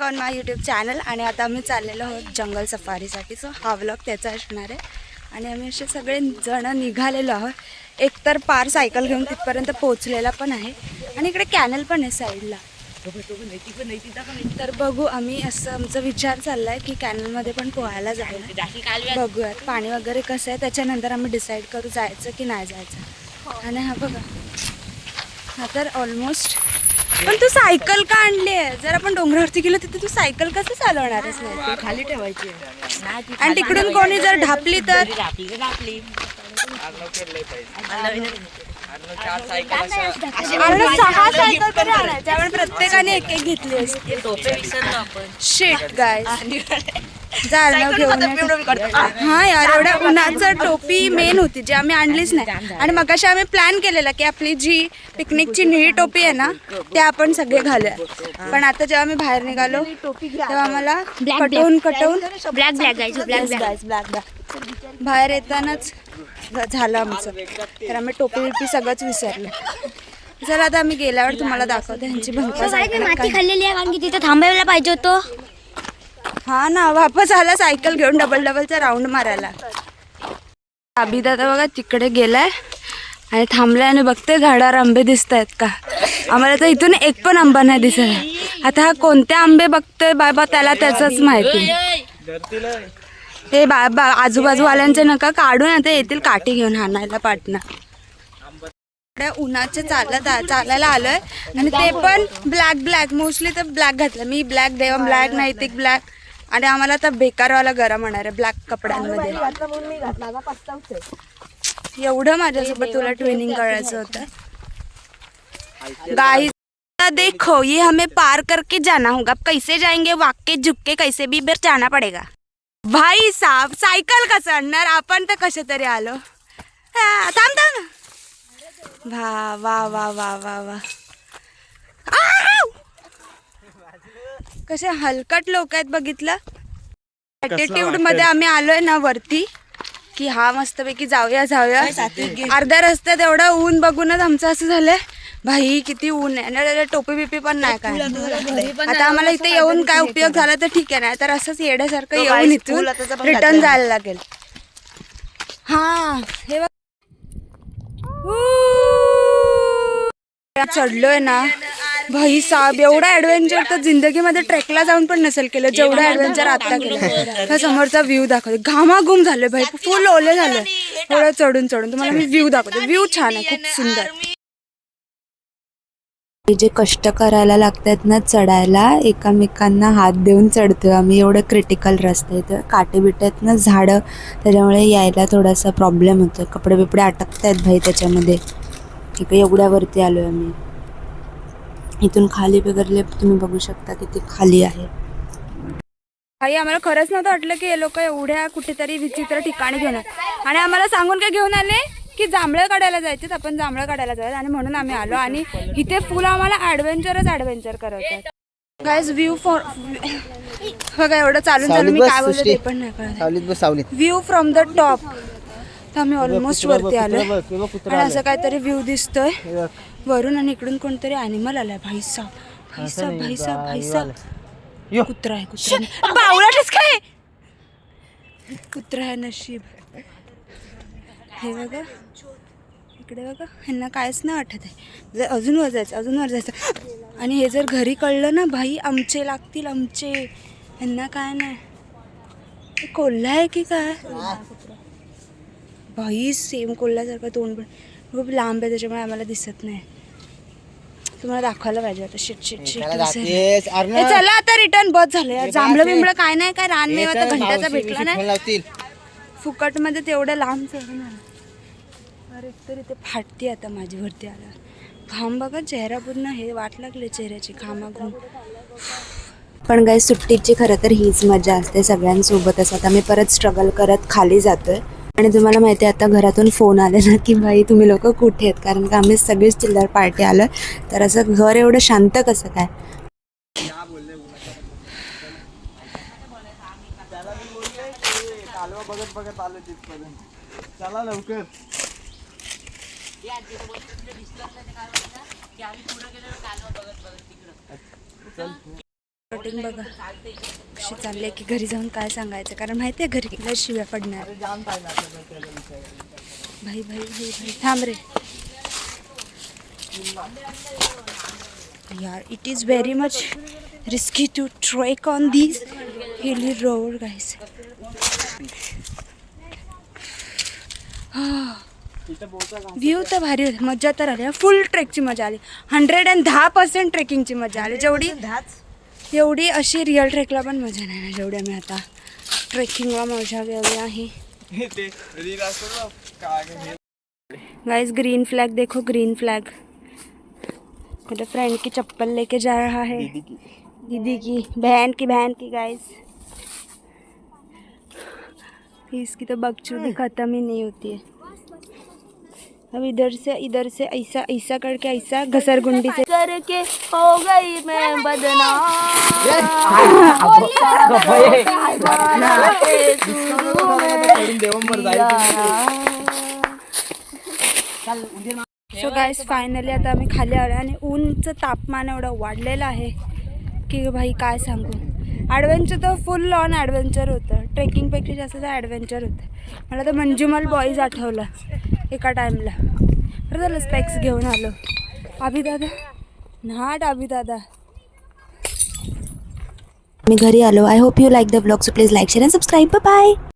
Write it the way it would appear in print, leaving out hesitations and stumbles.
On my YouTube channel. आणि आता आम्ही चाललेलो आहोत जंगल सफारीसाठी. सो हा व्लॉग त्याचा असणार आहे. आणि आम्ही असे सगळे जण निघालेलो आहोत. एकतर पार सायकल घेऊन तिथपर्यंत पोहोचलेला पण आहे. आणि इकडे कॅनल पण आहे साईडला. तर बघू आम्ही, असं आमचा विचार चालला आहे की कॅनलमध्ये पण पोहायला जायला. बघूयात पाणी वगैरे कसं आहे, त्याच्यानंतर आम्ही डिसाईड करू जायचं की नाही जायचं. आणि हा बघा, हा तर ऑलमोस्ट. पण तू सायकल का आणली आहे? जर आपण डोंगरावरती गेलो तिथे तू सायकल कसं चालवणारच नाही? खाली ठेवायची. आणि तिकडून कोणी जर ढापली तर? अरे 6 सायकल तरी आणायच्या, आपण प्रत्येकाने एक एक घेतली असते. शिट गाईज, जाळणं घेऊन. हा यार, एवढ्या उन्हाचं टोपी मेन होती जी आम्ही आणलीच नाही. आणि मगाशी आम्ही प्लॅन केलेला की आपली जी पिकनिकची निळी टोपी आहे ना, ते आपण सगळे घालूया. पण आता जेव्हा आम्ही बाहेर निघालो तेव्हा आम्हाला कटवून ब्लॅक बाहेर येतानाच झालं आमचं. तर आम्ही टोपी बिपी सगळंच विसरलो. चला आता आम्ही गेल्यावर तुम्हाला दाखवते ह्यांची भंका माती खाल्लेली आहे, कारण की तिथे थांबायला पाहिजे होतो. हा ना, वापस आला सायकल घेऊन डबलचा राऊंड मारायला. आबी दादा बघा तिकडे गेलाय आणि थांबलाय आणि बघते झाडावर आंबे दिसत आहेत का. आम्हाला तर इथून एक पण आंबा नाही दिसत. आता हा कोणते आंबे बघतोय बाबा, त्याला त्याचंच माहिती. हे आजूबाजूवाल्यांचे नका काढून, आता येतील काठी घेऊन हाणायला पाटणा. उन्हाचे चालायला आलोय आणि ते पण ब्लॅक मोस्टली तर ब्लॅक घातलं मी. ब्लॅक देवम ब्लॅक, नैतिक ब्लॅक. आणि आम्हाला आता बेकारवाला गरम होणार आहे ब्लॅक कपड्यांमध्ये. एवढं माझ्यासोबत तुला ट्रेनिंग करायचं होतं. गाइस देखो, ये हमें पार करके जाना होगा. कैसे जाएंगे, वाक्य झुक्के कैसे भी इधर जाना पड़ेगा. भाई साहब, सायकल कसं आणणार आपण, तर कसे तरी आलो. थांब ना. वा वा वा वा वा वा, कसे हलकट लोक आहेत बघितलं. ॲटिट्यूड मध्ये आम्ही आलोय ना वरती, की हा मस्तपैकी जाऊया. अर्ध्या रस्त्यात एवढं ऊन बघूनच आमचं असं झालंय, भाई किती ऊन आहे. टोपी बिपी पण नाही काय. आता आम्हाला इथे येऊन काय उपयोग झाला तर ठीक आहे, नाही तर असंच येण्यासारखं येऊन इथून रिटर्न जायला लागेल. हा हे चढलोय ना भाई साहेब, एवढा ऍडव्हेंचर तर जिंदगीमध्ये ट्रेकला जाऊन पण नसेल केलं जेवढा ऍडव्हेंचर आता केलं. हा समोरचा व्ह्यू दाखवते. घामाघूम झाले भाई, फुल ओले झाले एवढं चढून तुम्हाला मी व्ह्यू दाखवते. व्ह्यू छान आहे, खूप सुंदर. जे कष्ट करायला लागतात ना चढायला, एकामेकांना हात देऊन चढतोय आम्ही. एवढं क्रिटिकल रस्ते आहेत, काटे बिटे आहेत ना झाडं, त्याच्यामुळे यायला थोडासा प्रॉब्लेम होतो. कपडे बिपडे अटकत आहेत भाई त्याच्यामध्ये. इकडे एवढ्यावरती आलो आहे आम्ही. इथून खाली वगैरे तुम्ही बघू शकता किती खाली आहे. भाई आम्हाला खरंच नव्हतं वाटलं की हे लोक एवढ्या कुठेतरी विचित्र ठिकाणी घेऊन आले. आणि आम्हाला सांगून काय घेऊन आले की जांभळं काढायला जायचे, आपण जांभळं काढायला जायचं. आणि म्हणून आम्ही आलो. आणि इथे फुल आम्हाला ॲडव्हेंचर करवतात. गाईज व्ह्यू फॉर बघा, एवढं चालून मी काय बोलतो ते पण नाही कळत. View from the top. तर आम्ही ऑलमोस्ट वरती आलो आणि असं काहीतरी व्ह्यू दिसतोय वरून. आणि इकडून कोणतरी ॲनिमल आलाय. भाई साहेब कुत्रा आहे. बावळाटच काय, कुत्रा आहे नशीब. हे बघा इकडे बघा, ह्यांना काहीच नाही वाटत आहे. अजून वर जायचं. आणि हे जर घरी कळलं ना भाई, आमचे लागतील आमचे. ह्यांना काय नाही. हे कोल्हा आहे की काय भाई, सेम कोल्ह्यासारखं तोंड पण खूप लांब आहे, त्याच्यामुळे आम्हाला दिसत नाही. तुम्हाला दाखवायला पाहिजे आता. शिट चला आता रिटर्न. बस झालं. जांभळं बिंबळं काय नाही, काय रानमेवा तर घंट्याचा भेटला नाही फुकट मध्ये. तेवढं लांब चढून आलं. अरे एकतर इथे फाटते आता माझी वरती आल्यावर. घाम बघा, चेहरा पूर्ण हे वाट लागले चेहऱ्याची घामाघूम. पण गाय सुट्टीची खरं तर हीच मजा असते सगळ्यांसोबत. असं आता आम्ही परत स्ट्रगल करत खाली जातोय. आणि तुम्हाला माहिती आहे आता घरातून फोन आले ना की भाई तुम्ही लोक कुठे आहेत, कारण का आम्ही सगळीच चिल्लर पार्टी आलो. तर असं घर एवढं शांत कसं काय. चला लवकर. कटिंग बघा कशी चालली आहे, की घरी जाऊन काय सांगायचं, कारण माहिती आहे घरी लय शिव्या पडणार. भाई भाई भाई भाई थांब रे यार. It is very much risky to trek on this hilly road guys. View तर भारी होता, मजा तर आली, फुल ट्रेकची मजा आली. 110% ट्रेकिंगची मजा आली. एवढी अशी रिअल ट्रेकला पण मजा नाही ना जेवढी आम्ही आता ट्रेकिंगला मजा गेली आहे. गाइस ग्रीन फ्लैग देखो, ग्रीन फ्लैग. मेरे फ्रेंड की चप्पल लेके जा रहा है, दीदी की बहन की गाइस. इसकी तो बकचोदी खत्म ही नहीं होती है. अब इधर से ऐसा ऐसा करके ऐसा घसरगुंडी से करके हो गई मैं बदनाम. सो गाइस फायनली आता आम्ही खाली आलो आणि ऊनचं तापमान एवढं वाढलेलं आहे की भाई काय सांगू. ॲडव्हेंचर तर फुल ऑन ॲडव्हेंचर होतं, ट्रेकिंगपेक्षा जास्त ॲडव्हेंचर होतं. मला तर मंजुमल बॉईज आठवलं एका टाईमला. बरं झालं स्पेक्स घेऊन आलो. अभि दादा मी घरी आलो. I hope you like the blog, so please like share and subscribe. Bye.